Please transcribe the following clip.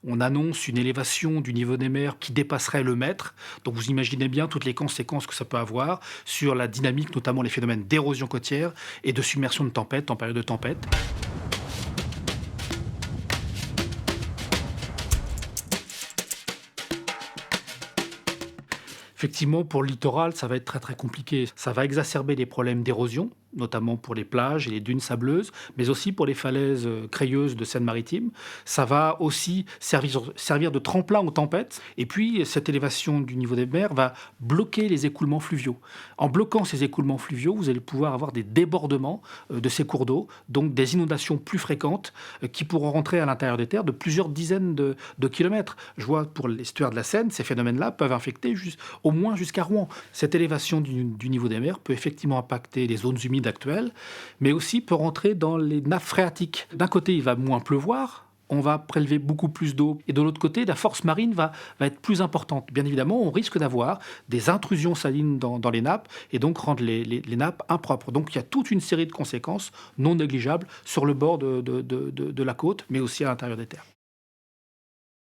On annonce une élévation du niveau des mers qui dépasserait le mètre. Donc vous imaginez bien toutes les conséquences que ça peut avoir sur la dynamique, notamment les phénomènes d'érosion côtière et de submersion de tempête en période de tempête. Effectivement, pour le littoral, ça va être très, très compliqué. Ça va exacerber les problèmes d'érosion, notamment pour les plages et les dunes sableuses, mais aussi pour les falaises, crayeuses de Seine-Maritime. Ça va aussi servir de tremplin aux tempêtes et puis cette élévation du niveau des mers va bloquer les écoulements fluviaux. En bloquant ces écoulements fluviaux, vous allez pouvoir avoir des débordements, de ces cours d'eau, donc des inondations plus fréquentes, qui pourront rentrer à l'intérieur des terres de plusieurs dizaines de kilomètres. Je vois pour l'estuaire de la Seine, ces phénomènes-là peuvent infecter au moins jusqu'à Rouen. Cette élévation du niveau des mers peut effectivement impacter les zones humides actuelles, mais aussi peut rentrer dans les nappes phréatiques. D'un côté, il va moins pleuvoir, on va prélever beaucoup plus d'eau, et de l'autre côté, la force marine va être plus importante. Bien évidemment, on risque d'avoir des intrusions salines dans les nappes, et donc rendre les nappes impropres. Donc il y a toute une série de conséquences non négligeables sur le bord de la côte, mais aussi à l'intérieur des terres.